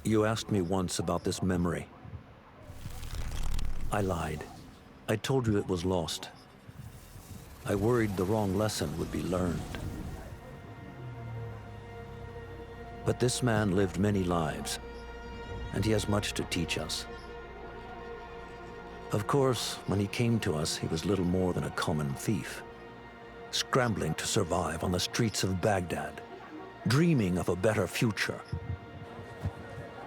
You asked me once about this memory. I lied. I told you it was lost. I worried the wrong lesson would be learned. But this man lived many lives, and he has much to teach us. Of course, when he came to us, he was little more than a common thief, scrambling to survive on the streets of Baghdad, dreaming of a better future.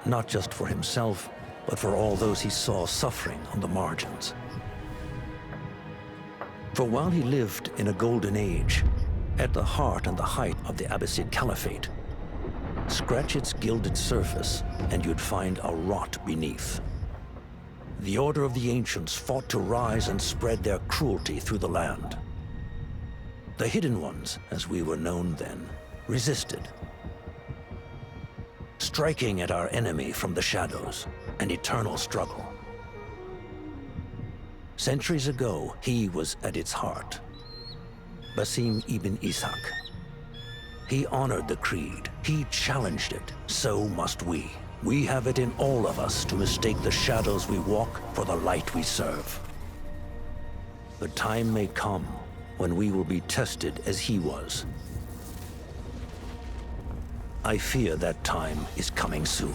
Not just for himself, but for all those he saw suffering on the margins. For while he lived in a golden age, at the heart and the height of the Abbasid Caliphate, scratch its gilded surface and you'd find a rot beneath. The Order of the Ancients fought to rise and spread their cruelty through the land. The Hidden Ones, as we were known then, resisted, striking at our enemy from the shadows, an eternal struggle. Centuries ago, he was at its heart, Basim ibn Ishaq. He honored the creed, he challenged it, so must we. We have it in all of us to mistake the shadows we walk for the light we serve. The time may come when we will be tested as he was. I fear that time is coming soon.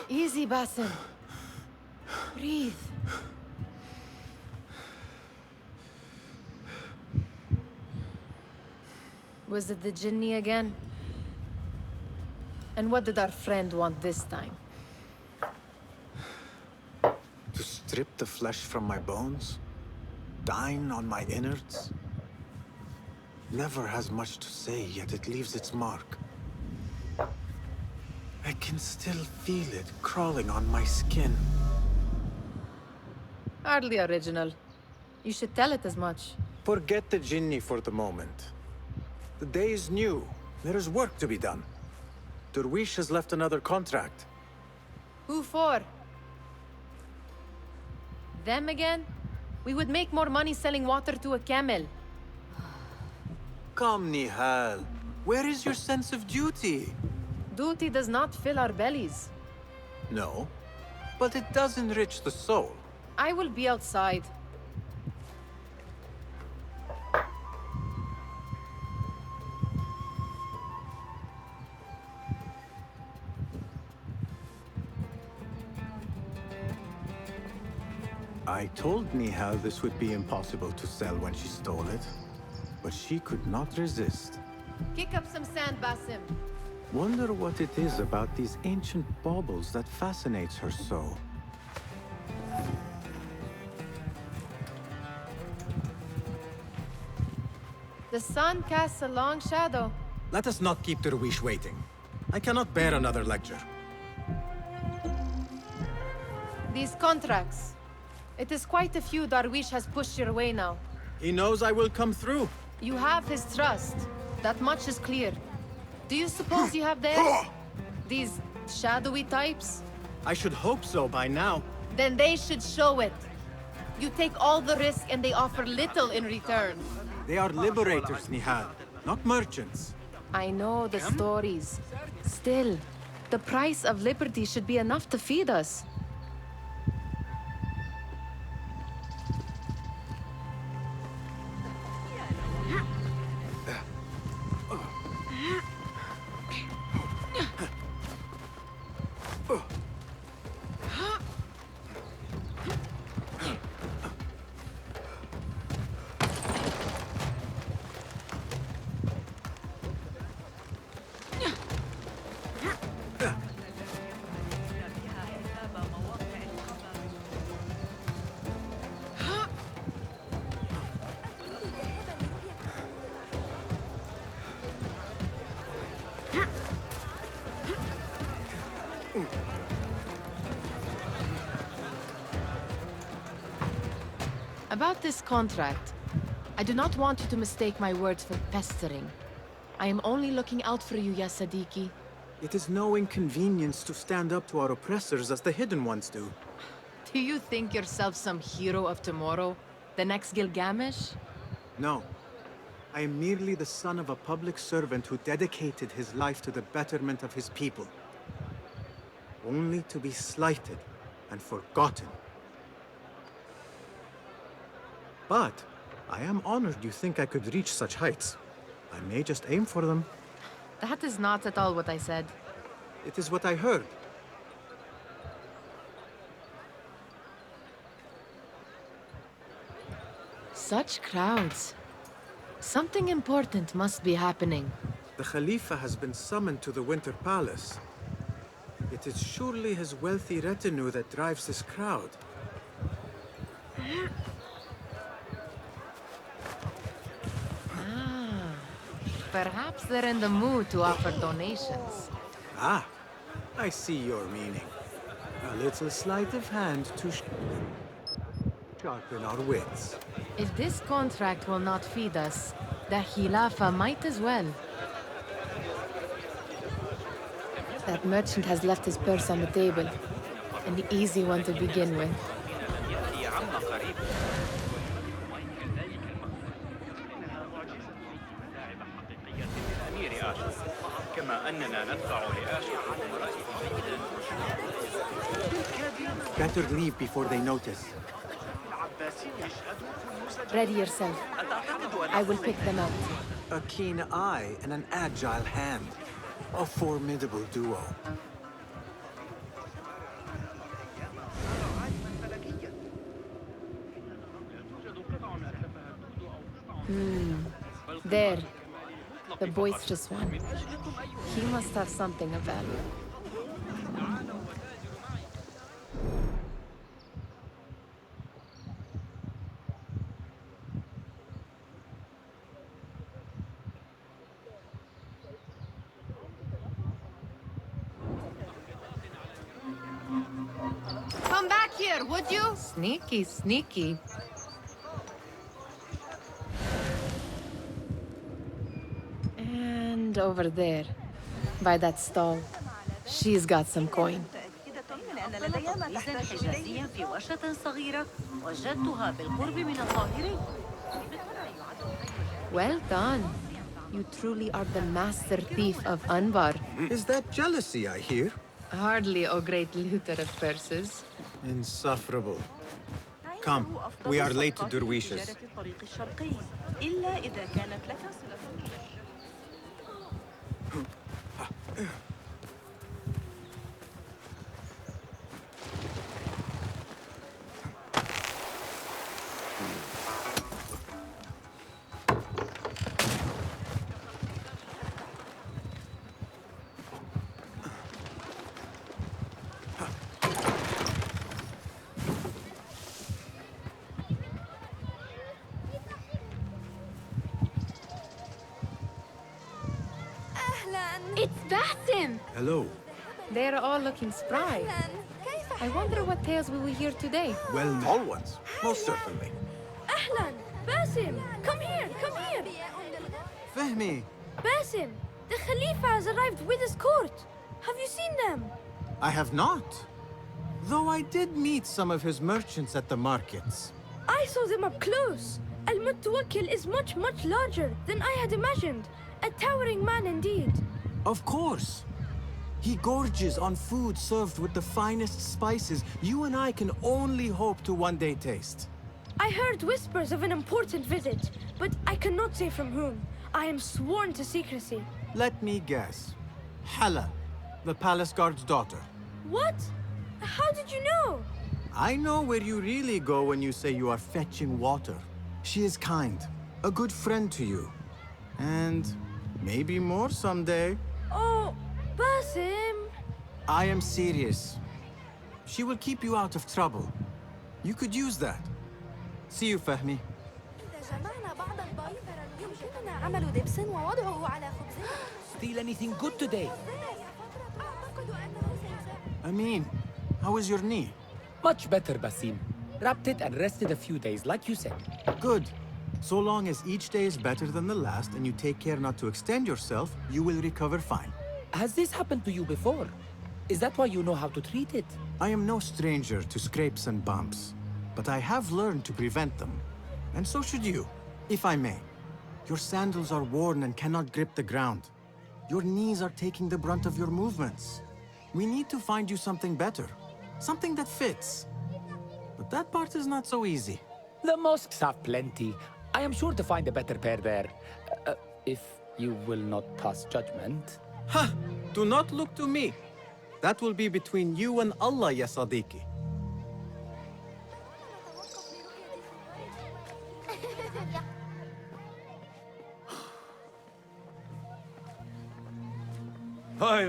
Easy, Basim. Breathe. Was it the Jinni again? And what did our friend want this time? To strip the flesh from my bones? Dine on my innards? Never has much to say, yet it leaves its mark. I can still feel it crawling on my skin. Hardly original. You should tell it as much. Forget the Jinni for the moment. The day is new. There is work to be done. Derwish has left another contract. Who for? Them again? We would make more money selling water to a camel. Come, Nihal. Where is your sense of duty? Duty does not fill our bellies. No, but it does enrich the soul. I will be outside. I told Nihal this would be impossible to sell when she stole it, but she could not resist. Kick up some sand, Basim. Wonder what it is about these ancient baubles that fascinates her so. The sun casts a long shadow. Let us not keep Derwish waiting. I cannot bear another lecture. These contracts. It is quite a few Darwish has pushed your way now. He knows I will come through. You have his trust. That much is clear. Do you suppose you have theirs? These shadowy types? I should hope so by now. Then they should show it. You take all the risk and they offer little in return. They are liberators, Nihal, not merchants. I know the stories. Still, the price of liberty should be enough to feed us. About this contract, I do not want you to mistake my words for pestering. I am only looking out for you, ya Sadiki. It is no inconvenience to stand up to our oppressors as the Hidden Ones do. Do you think yourself some hero of tomorrow? The next Gilgamesh? No. I am merely the son of a public servant who dedicated his life to the betterment of his people. Only to be slighted and forgotten. But I am honored you think I could reach such heights. I may just aim for them. That is not at all what I said. It is what I heard. Such crowds. Something important must be happening. The Khalifa has been summoned to the Winter Palace. It is surely his wealthy retinue that drives this crowd. Perhaps they're in the mood to offer donations. Ah, I see your meaning. A little sleight of hand to sharpen our wits. If this contract will not feed us, the Khilafa might as well. That merchant has left his purse on the table. An easy one to begin with. Better leave before they notice. Ready yourself. I will pick them out. A keen eye and an agile hand. A formidable duo. There. The boisterous one. He must have something of value. Come back here, would you? Sneaky, sneaky. And over there, by that stall, she's got some coin. Well done. You truly are the master thief of Anbar. Is that jealousy I hear? Hardly, O great looter of purses. Insufferable. Come, we are late to Derwishes. It's Basim! Hello. They're all looking spry. I wonder what tales we will hear today. Well, tall ones. Most certainly. أهلاً! Basim! Come here! Come here! Fehmi! Basim! The Khalifa has arrived with his court! Have you seen them? I have not. Though I did meet some of his merchants at the markets. I saw them up close! Al-Mutawakkil is much, much larger than I had imagined. A towering man indeed. Of course. He gorges on food served with the finest spices you and I can only hope to one day taste. I heard whispers of an important visit, but I cannot say from whom. I am sworn to secrecy. Let me guess. Hala, the palace guard's daughter. What? How did you know? I know where you really go when you say you are fetching water. She is kind, a good friend to you. And maybe more someday. Oh, Basim. I am serious. She will keep you out of trouble. You could use that. See you, Fahmi. Steal anything good today? Amin, how is your knee? Much better, Basim. Wrapped it and rested a few days, like you said. Good. So long as each day is better than the last and you take care not to extend yourself, you will recover fine. Has this happened to you before? Is that why you know how to treat it? I am no stranger to scrapes and bumps, but I have learned to prevent them. And so should you, if I may. Your sandals are worn and cannot grip the ground. Your knees are taking the brunt of your movements. We need to find you something better, something that fits. But that part is not so easy. The mosques have plenty. I am sure to find a better pair there. If you will not pass judgment. Ha! Do not look to me. That will be between you and Allah, ya Sadiqi. Why.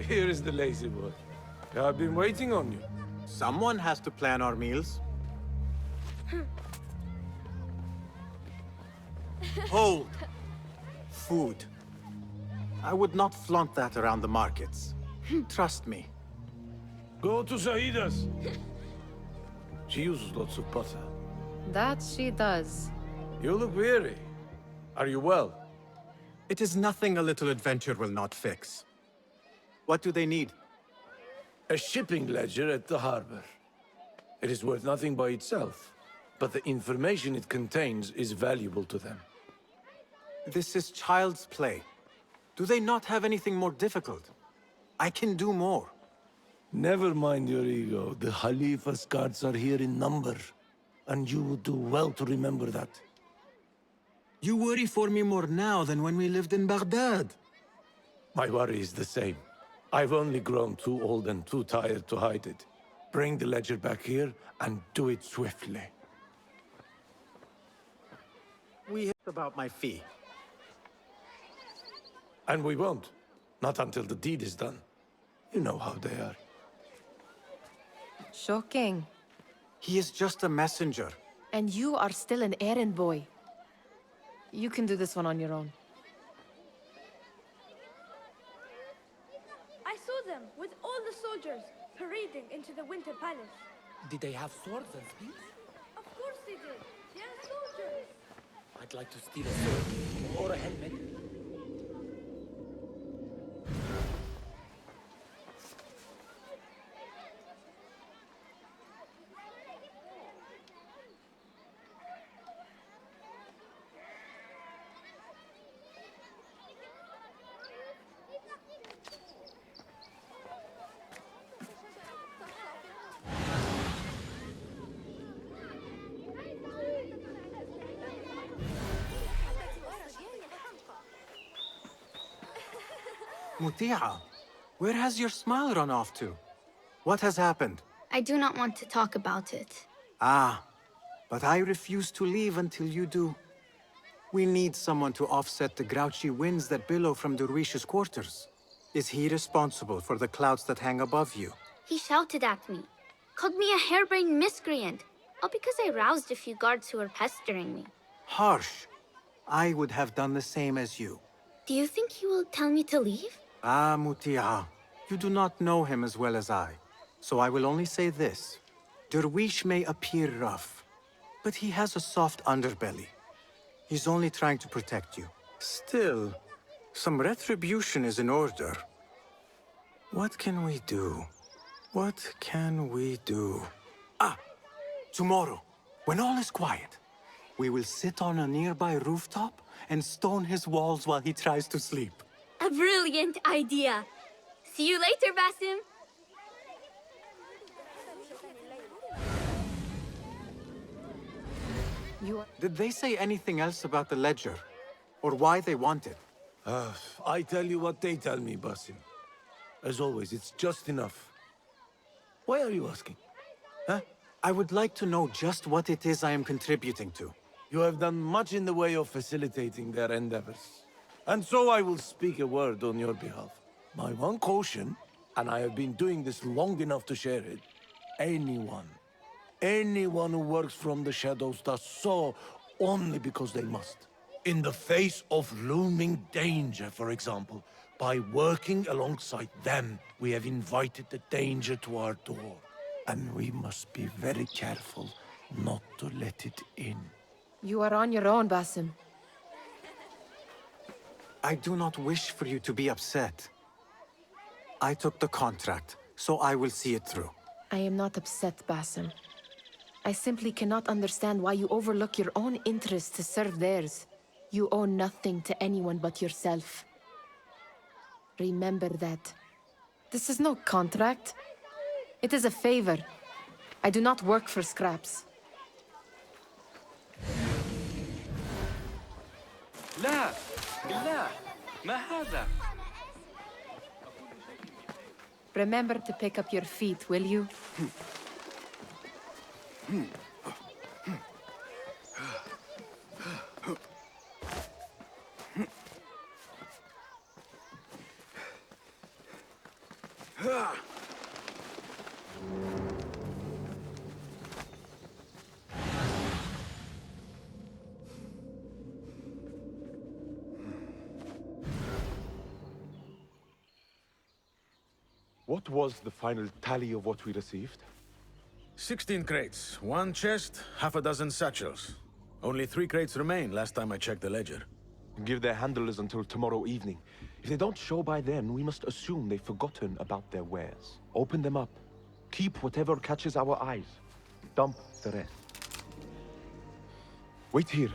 Here is the lazy boy. I've been waiting on you. Someone has to plan our meals. Hold. Food. I would not flaunt that around the markets. Trust me. Go to Saida's. She uses lots of butter. That she does. You look weary. Are you well? It is nothing a little adventure will not fix. What do they need? A shipping ledger at the harbor. It is worth nothing by itself, but the information it contains is valuable to them. This is child's play. Do they not have anything more difficult? I can do more. Never mind your ego. The Khalifa's guards are here in number, and you would do well to remember that. You worry for me more now than when we lived in Baghdad. My worry is the same. I've only grown too old and too tired to hide it. Bring the ledger back here, and do it swiftly. We hit about my fee. And we won't. Not until the deed is done. You know how they are. Shocking. He is just a messenger. And you are still an errand boy. You can do this one on your own. I saw them with all the soldiers parading into the Winter Palace. Did they have swords and spears? Of course they did. They are soldiers. I'd like to steal a sword or a helmet. Muti'a, where has your smile run off to? What has happened? I do not want to talk about it. Ah, but I refuse to leave until you do. We need someone to offset the grouchy winds that billow from Derwish's quarters. Is he responsible for the clouds that hang above you? He shouted at me, called me a harebrained miscreant, all because I roused a few guards who were pestering me. Harsh. I would have done the same as you. Do you think he will tell me to leave? Ah, Muti'a, you do not know him as well as I. So I will only say this. Derwish may appear rough, but he has a soft underbelly. He's only trying to protect you. Still, some retribution is in order. What can we do? What can we do? Ah! Tomorrow, when all is quiet, we will sit on a nearby rooftop and stone his walls while he tries to sleep. A brilliant idea. See you later, Basim. Did they say anything else about the ledger? Or why they want it? I tell you what they tell me, Basim. As always, it's just enough. Why are you asking? Huh? I would like to know just what it is I am contributing to. You have done much in the way of facilitating their endeavors. And so I will speak a word on your behalf. My one caution, and I have been doing this long enough to share it, anyone who works from the shadows does so only because they must. In the face of looming danger, for example, by working alongside them, we have invited the danger to our door. And we must be very careful not to let it in. You are on your own, Basim. I do not wish for you to be upset. I took the contract, so I will see it through. I am not upset, Basim. I simply cannot understand why you overlook your own interests to serve theirs. You owe nothing to anyone but yourself. Remember that. This is no contract. It is a favor. I do not work for scraps. لا بالله ما هذا Remember to pick up your feet, will you? What was the final tally of what we received? 16 crates, one chest, half a dozen satchels. Only 3 crates remain last time I checked the ledger. Give their handlers until tomorrow evening. If they don't show by then, we must assume they've forgotten about their wares. Open them up. Keep whatever catches our eyes. Dump the rest. Wait here.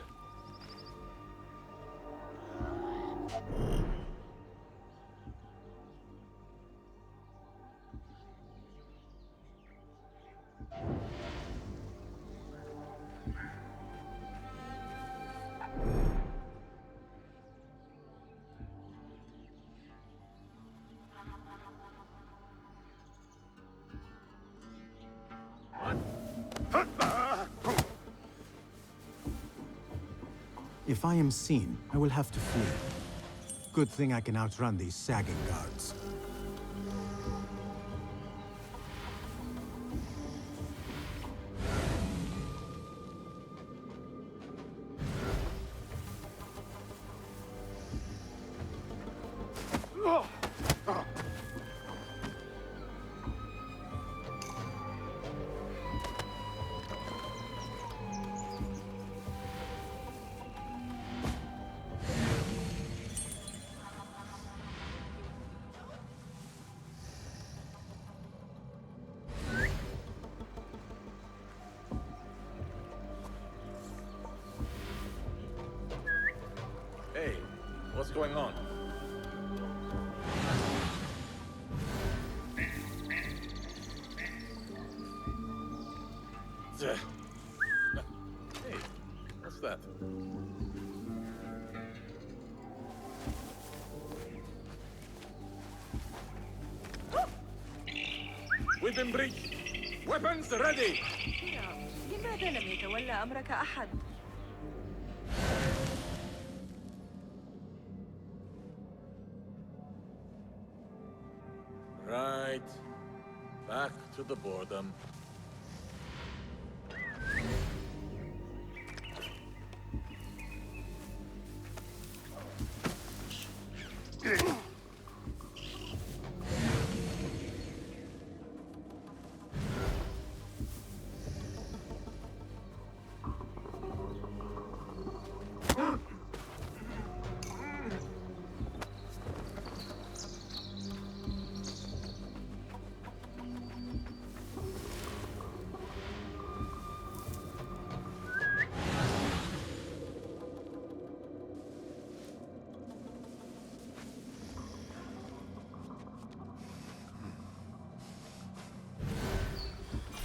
If I am seen, I will have to flee. Good thing I can outrun these sagging guards. Hey, what's going on? Hey, what's that? Within breach! Weapons ready! لماذا لم يتولى أمرك أحد؟ Right. Back to the boredom.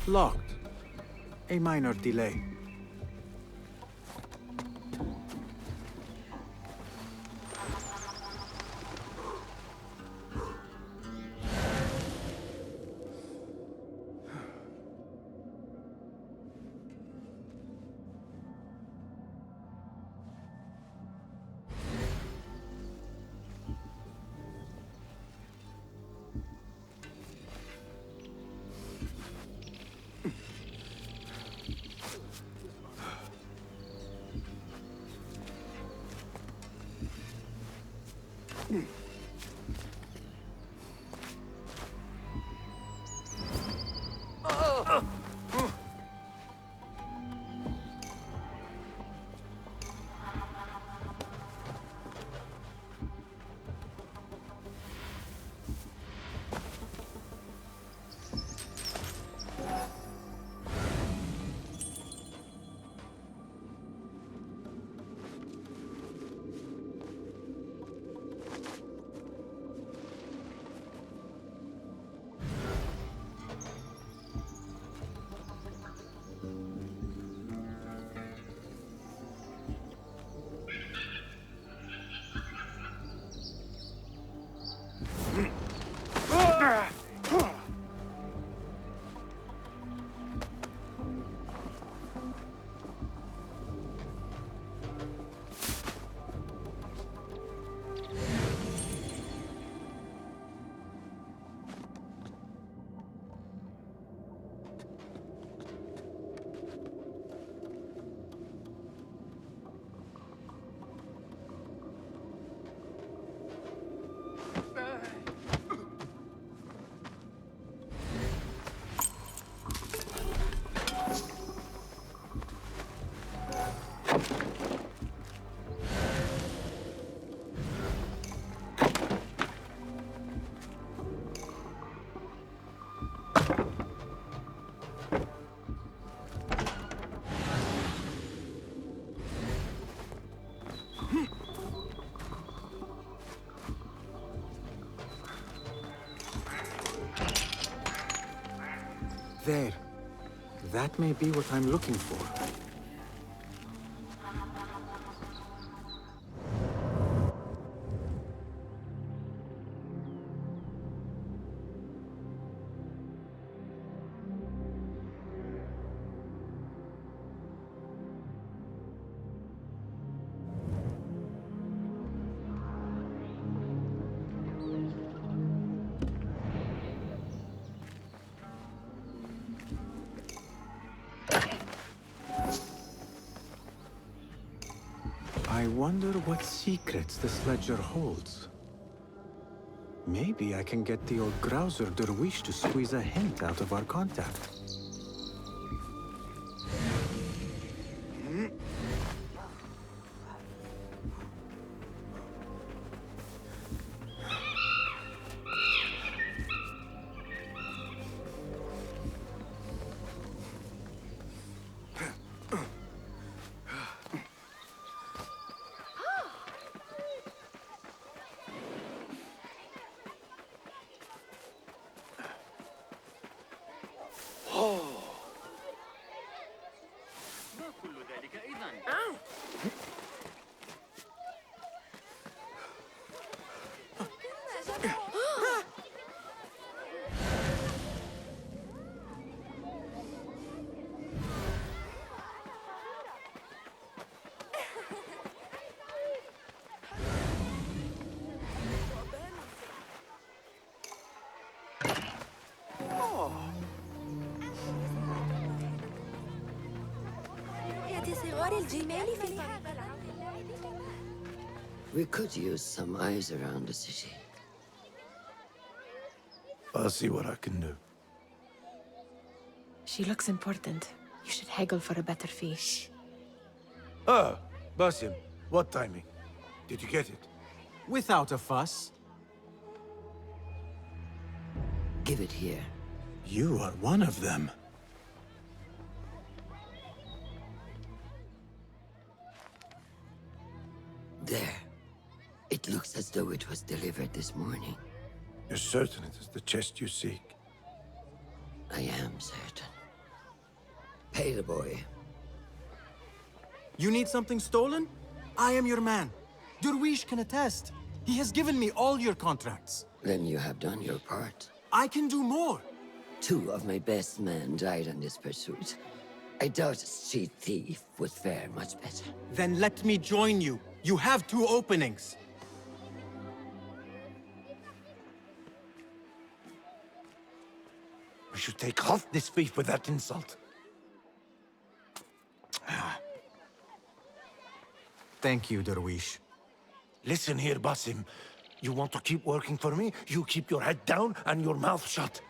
Locked. A minor delay. There. That may be what I'm looking for. I wonder what secrets this ledger holds. Maybe I can get the old grouser Derwish to squeeze a hint out of our contact. We could use some eyes around the city. I'll see what I can do. She looks important. You should haggle for a better fee. Ah, Basim, what timing? Did you get it? Without a fuss. Give it here. You are one of them. There. It looks as though it was delivered this morning. You're certain it is the chest you seek? I am certain. Pay the boy. You need something stolen? I am your man. Derwish can attest. He has given me all your contracts. Then you have done your part. I can do more. 2 of my best men died on this pursuit. I doubt a street thief would fare much better. Then let me join you. You have 2 openings. We should take off this thief with that insult. Thank you, Derwish. Listen here, Basim. You want to keep working for me? You keep your head down and your mouth shut.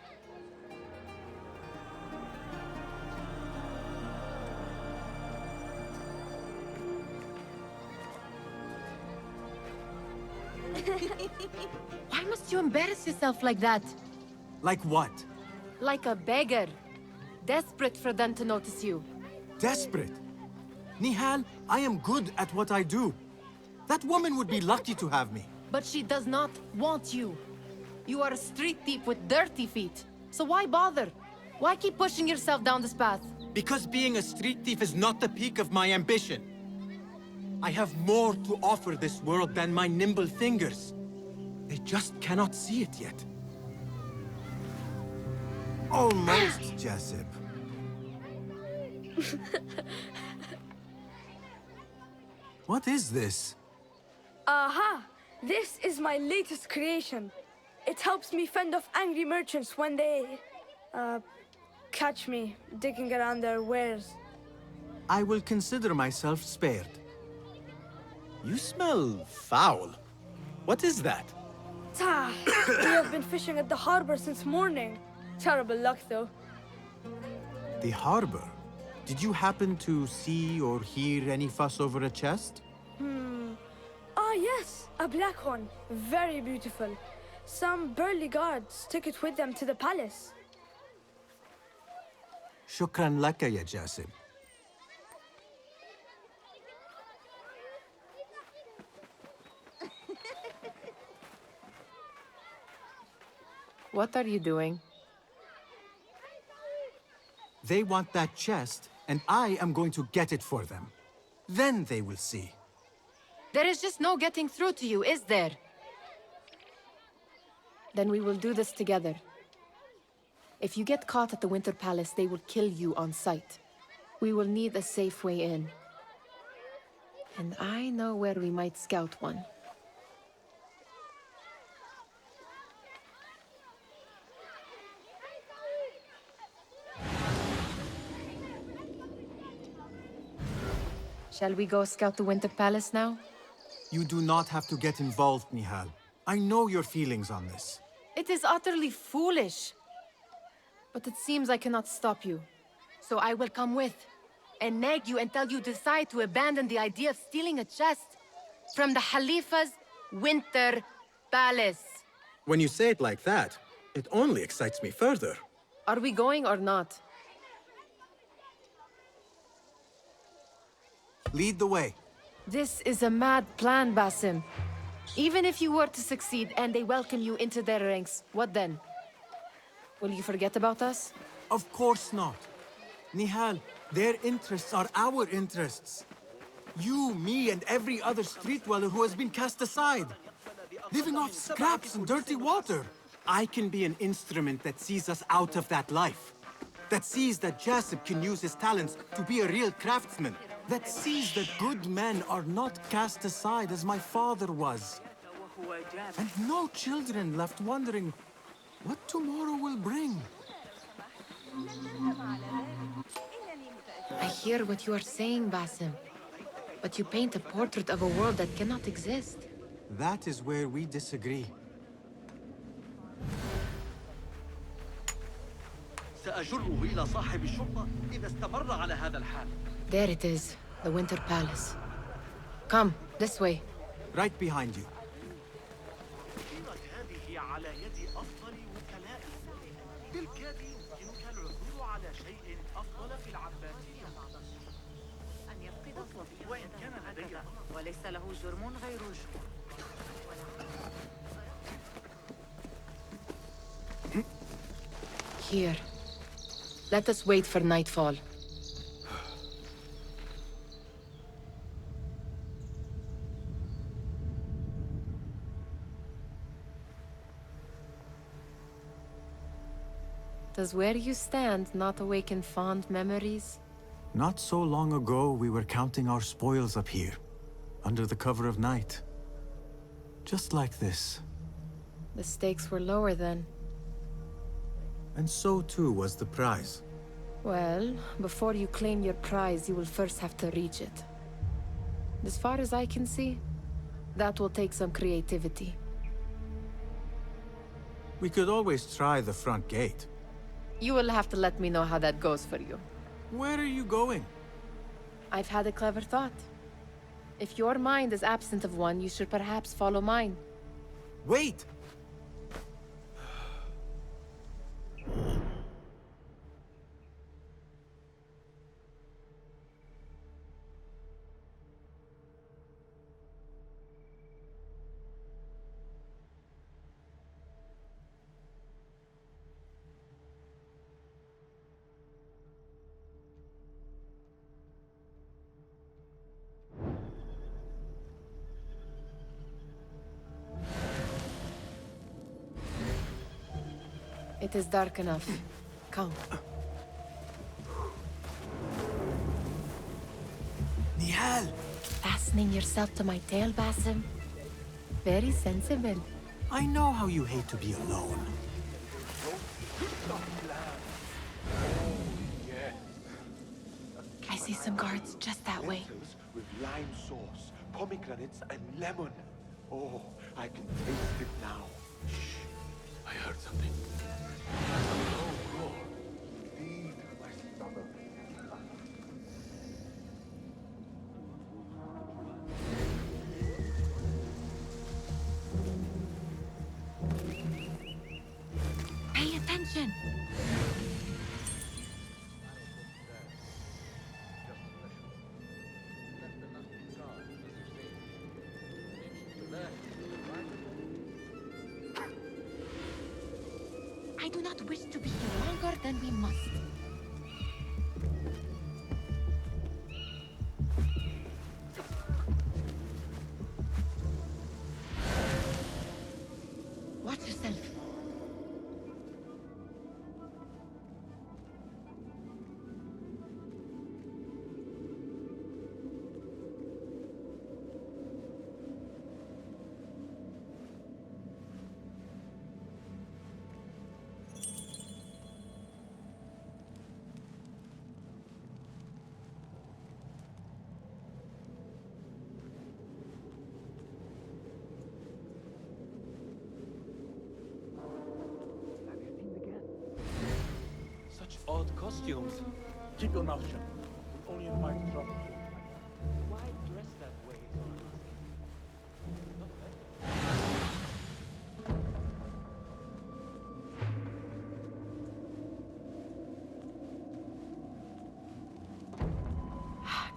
Why must you embarrass yourself like that? Like what? Like a beggar. Desperate for them to notice you. Desperate? Nihal, I am good at what I do. That woman would be lucky to have me. But she does not want you. You are a street thief with dirty feet. So why bother? Why keep pushing yourself down this path? Because being a street thief is not the peak of my ambition. I have more to offer this world than my nimble fingers. They just cannot see it yet. Almost, Jessup. What is this? Aha! This is my latest creation. It helps me fend off angry merchants when they... catch me digging around their wares. I will consider myself spared. You smell foul. What is that? Tah! We have been fishing at the harbor since morning. Terrible luck, though. The harbor? Did you happen to see or hear any fuss over a chest? Ah, yes, a black one. Very beautiful. Some burly guards took it with them to the palace. Shukran laka, ya Jasib. What are you doing? They want that chest, and I am going to get it for them. Then they will see. There is just no getting through to you, is there? Then we will do this together. If you get caught at the Winter Palace, they will kill you on sight. We will need a safe way in. And I know where we might scout one. Shall we go scout the Winter Palace now? You do not have to get involved, Nihal. I know your feelings on this. It is utterly foolish. But it seems I cannot stop you. So I will come with, and nag you until you decide to abandon the idea of stealing a chest from the Khalifa's Winter Palace. When you say it like that, it only excites me further. Are we going or not? Lead the way. This is a mad plan, Basim. Even if you were to succeed and they welcome you into their ranks, what then? Will you forget about us? Of course not. Nihal, their interests are our interests. You, me, and every other street dweller who has been cast aside. Living off scraps and dirty water. I can be an instrument that sees us out of that life. That sees that Jasip can use his talents to be a real craftsman. That sees that good men are not cast aside as my father was. And no children left wondering what tomorrow will bring. I hear what you are saying, Basim. But you paint a portrait of a world that cannot exist. That is where we disagree. سأجره إلى صاحب الشرطة إذا استمر على هذا الحال. There it is, the Winter Palace. Come, this way. Right behind you. هذه على يد أفضل وكلائي. بالكاد يمكنك العثور على شيء أفضل في العباسية. أن يفقد الصبي وإن كان لدي وليس له جرم غير الجوع. Here. Let us wait for nightfall. Does where you stand not awaken fond memories? Not so long ago, we were counting our spoils up here, under the cover of night. Just like this. The stakes were lower then. And so too was the prize. Well, before you claim your prize, you will first have to reach it. As far as I can see, that will take some creativity. We could always try the front gate. You will have to let me know how that goes for you. Where are you going? I've had a clever thought. If your mind is absent of one, you should perhaps follow mine. Wait! It is dark enough. Come. Nihal! Fastening yourself to my tail, Basim? Very sensible. I know how you hate to be alone. I see some guards just that way. Lentils with lime sauce, pomegranates, and lemon. Oh, I can taste it now. Shh. I heard something. Feed my stomach. Pay attention! I do not wish to be here longer than we must. costumes. Keep your mouth shut. We only invite trouble. Why dress that way?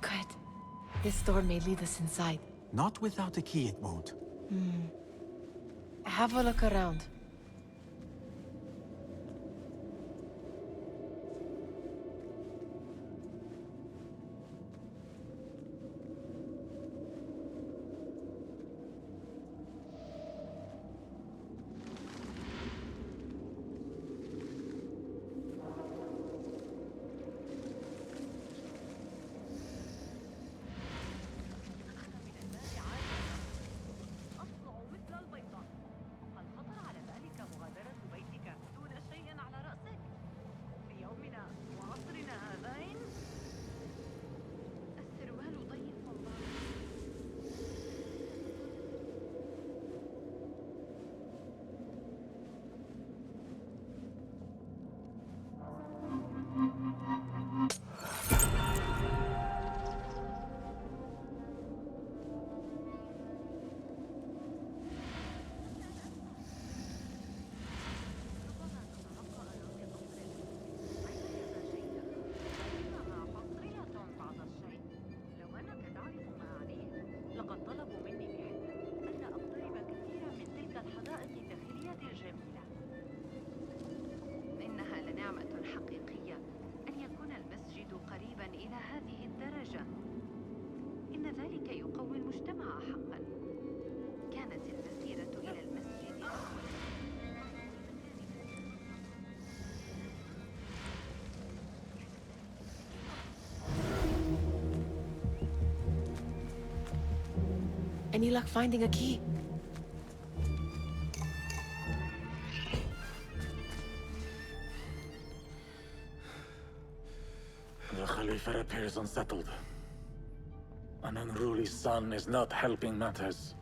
Good. This door may lead us inside. Not without a key, it won't. Have a look around. Any luck finding a key? The Khalifa appears unsettled. An unruly son is not helping matters.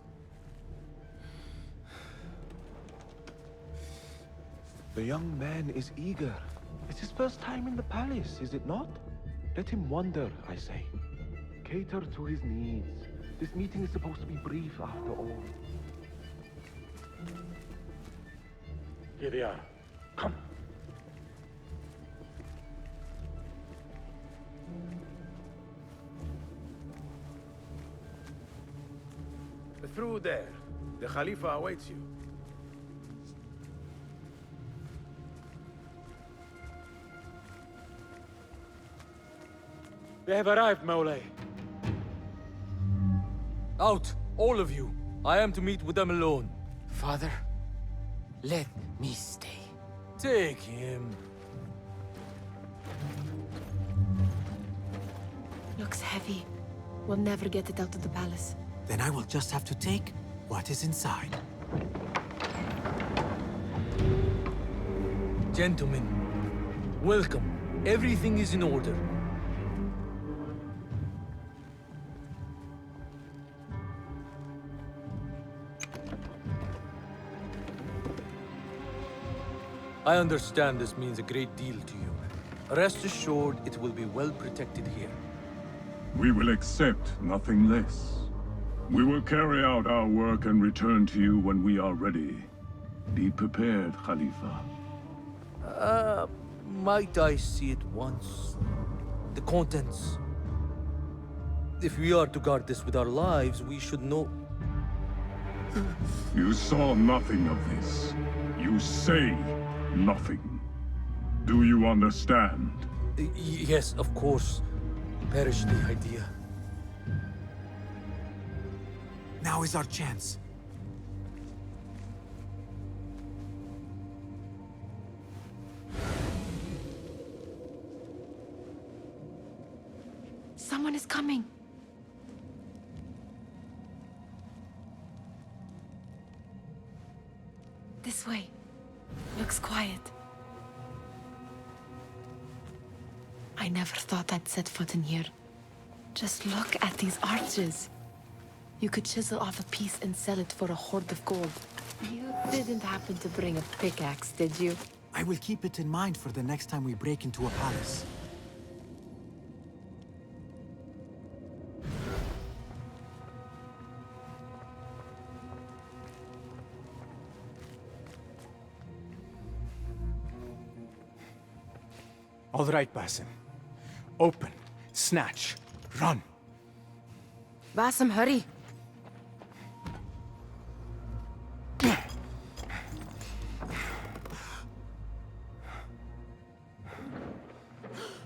The young man is eager. It's his first time in the palace, is it not? Let him wander, I say. Cater to his needs. This meeting is supposed to be brief, after all. Here they are. Come. Through there. The Khalifa awaits you. They have arrived, Maulay. Out, all of you. I am to meet with them alone. Father, let me stay. Take him. Looks heavy. We'll never get it out of the palace. Then I will just have to take what is inside. Gentlemen, welcome. Everything is in order. I understand this means a great deal to you. Rest assured, it will be well protected here. We will accept nothing less. We will carry out our work and return to you when we are ready. Be prepared, Khalifa. Might I see it once? The contents. If we are to guard this with our lives, we should know... You saw nothing of this. You say nothing. Do you understand? Yes, of course. Perish the idea. Now is our chance. Someone is coming. This way. Looks quiet. I never thought I'd set foot in here. Just look at these arches. You could chisel off a piece and sell it for a hoard of gold. You didn't happen to bring a pickaxe, did you? I will keep it in mind for the next time we break into a palace. All right, Basim. Open, snatch, run. Basim, hurry.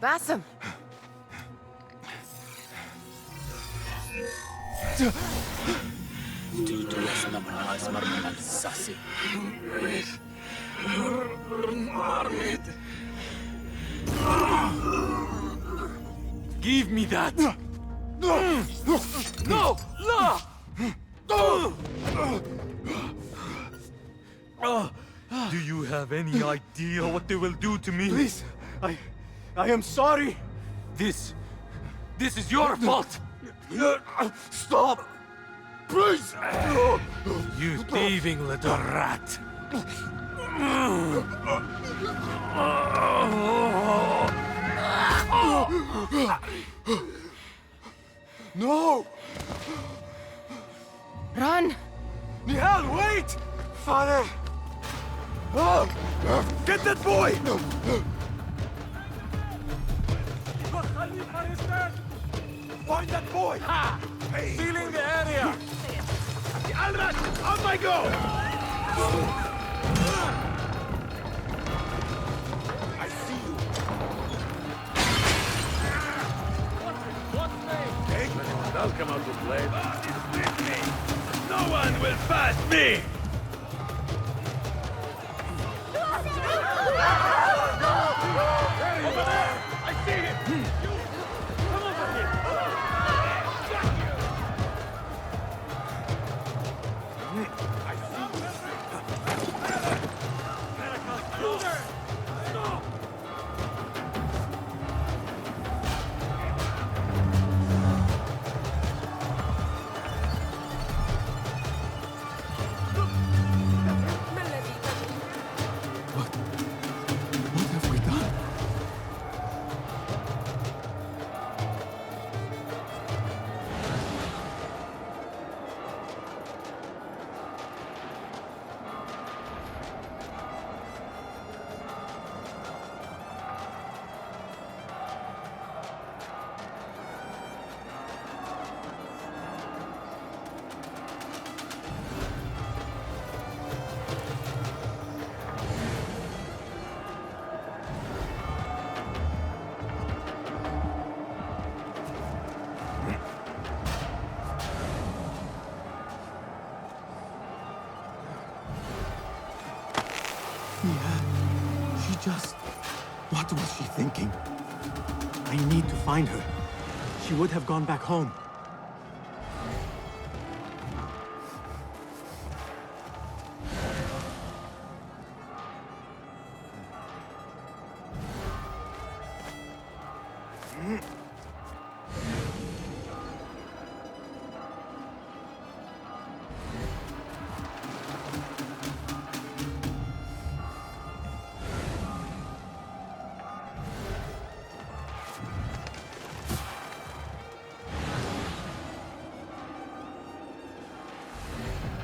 Basim! Give me that! No! No! Do you have any idea what they will do to me? Please, I am sorry. This is your fault! Stop! Please! You thieving little rat! No! Run! Nihal, wait! Father! Get that boy! Find that boy! Ha! Sealing the area! Al-Rashid, on my go! I see you. What's me? Hey, I'll come out to play. No one will pass me! Over there! I see him! You! Come over here! What have we done? Yeah, she just... What was she thinking? I need to find her. She would have gone back home.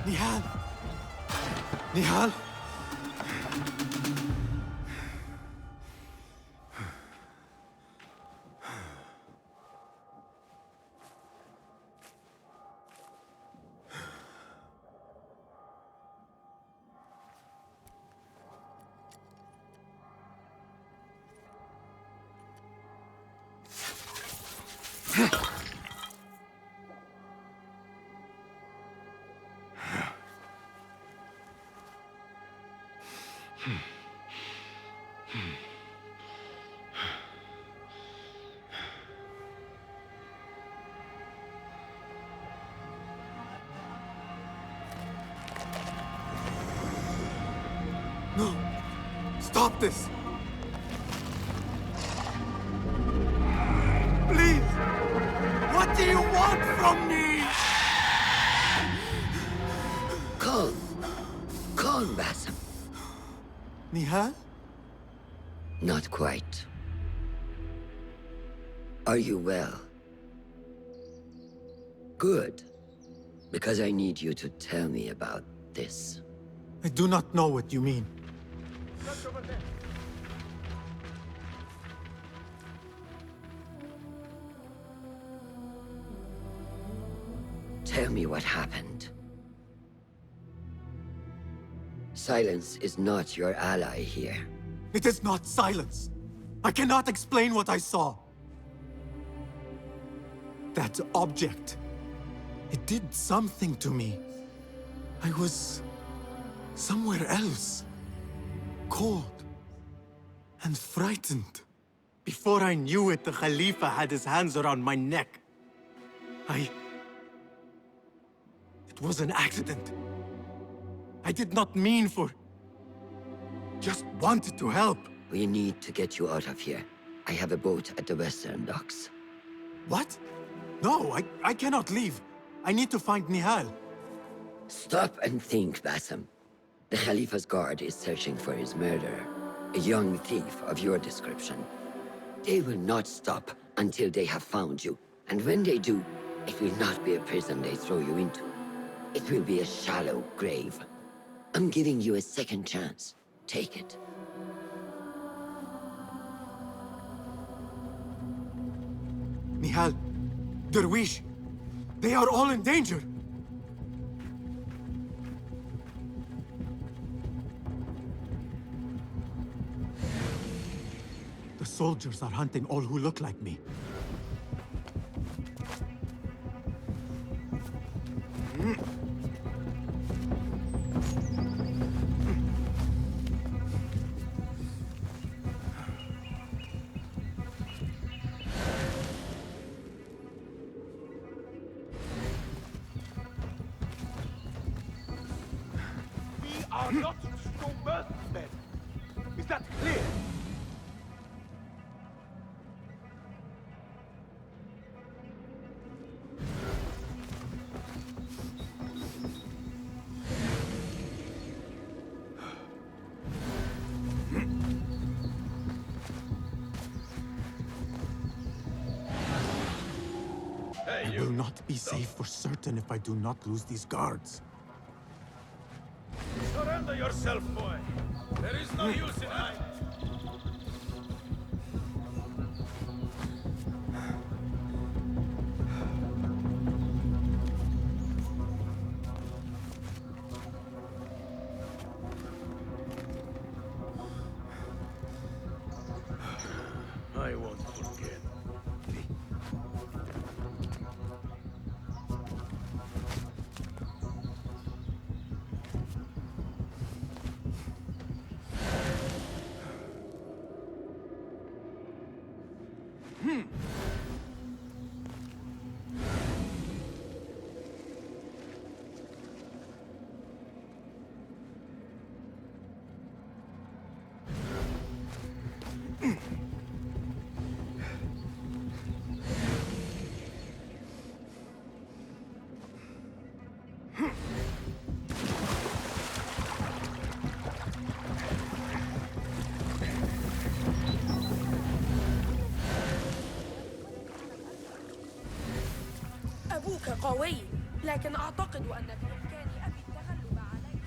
Nihal! Nihal! No! Stop this! Please! What do you want from me? Calm. Calm, Basim. Nihal? Not quite. Are you well? Good. Because I need you to tell me about this. I do not know what you mean. Tell me what happened. Silence is not your ally here. It is not silence. I cannot explain what I saw. That object. It did something to me. I was somewhere else. Cold and frightened. Before I knew it, the Khalifa had his hands around my neck. It was an accident. I did not mean for... Just wanted to help. We need to get you out of here. I have a boat at the western docks. What? No, I cannot leave. I need to find Nihal. Stop and think, Bassem. The Khalifa's guard is searching for his murderer. A young thief of your description. They will not stop until they have found you. And when they do, it will not be a prison they throw you into. It will be a shallow grave. I'm giving you a second chance. Take it. Nihal, Derwish, they are all in danger. The soldiers are hunting all who look like me. We are not snowbirdsmen. Is that clear? I will not be safe for certain if I do not lose these guards. Surrender yourself, boy. There is no use in hiding. I won't forget. أبوك قوي، لكن أعتقد أن بإمكان أبي التغلب عليه.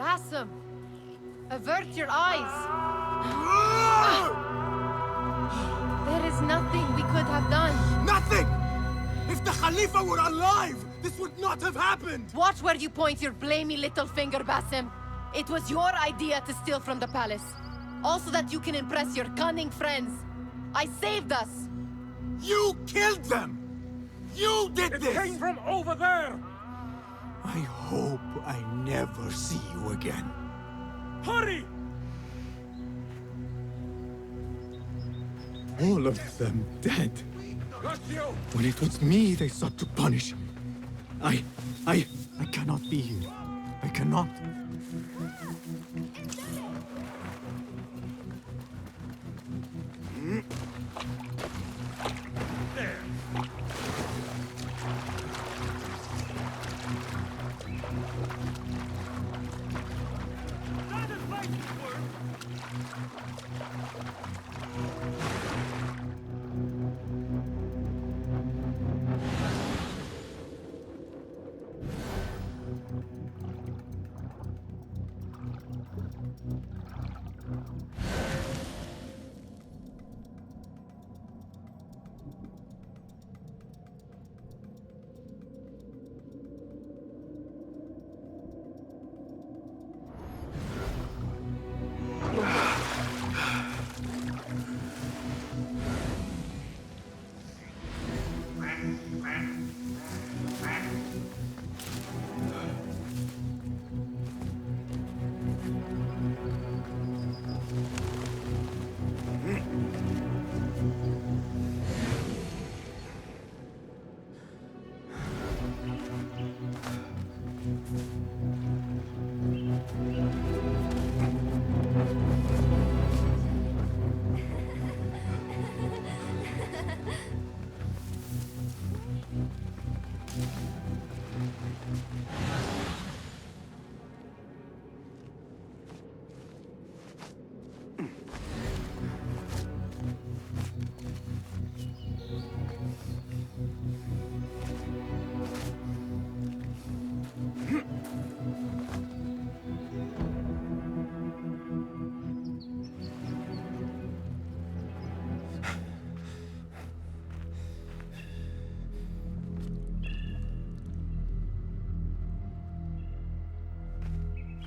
Bassem, avert your eyes. There is nothing we could have done. Nothing! If the Khalifa were alive, this would not have happened! Watch where you point your blamey little finger, Bassem. It was your idea to steal from the palace. Also that you can impress your cunning friends. I saved us! You killed them! You did this! It came from over there! I hope I never see you again. Hurry! All of them dead. When it was me they sought to punish. I cannot be here. I cannot.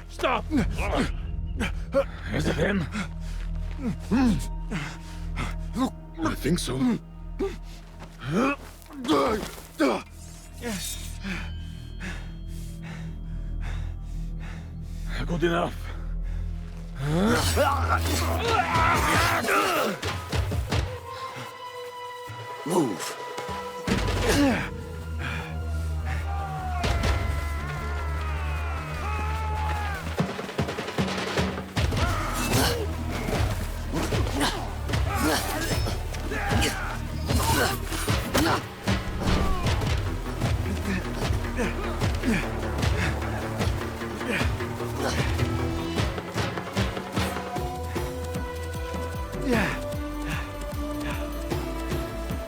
Stop! Is it him? I think so. Good enough. Move.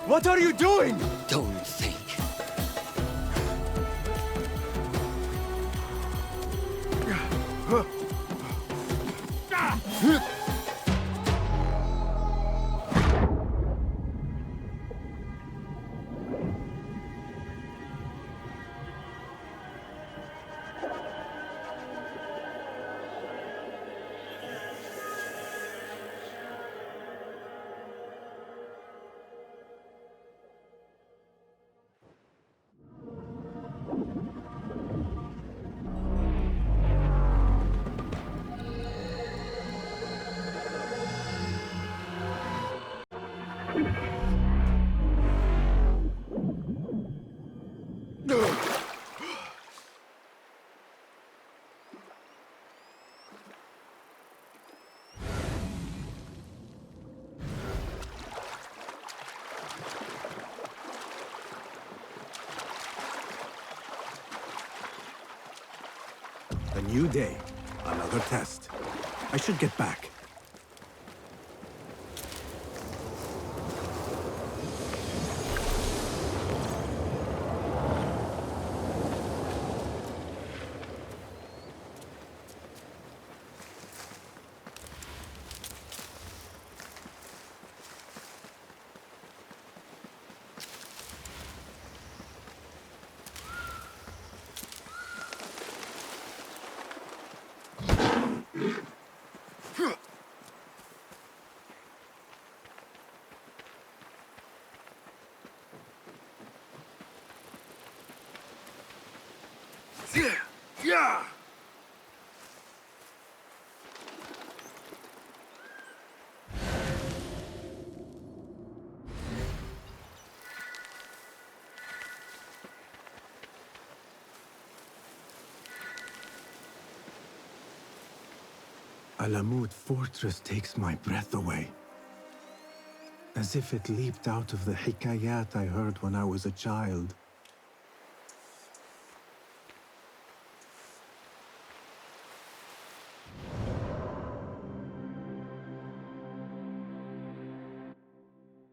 What are you doing? Don't think. A new day, another test. I should get back. Yeah! Alamut Fortress takes my breath away. As if it leaped out of the hikayat I heard when I was a child.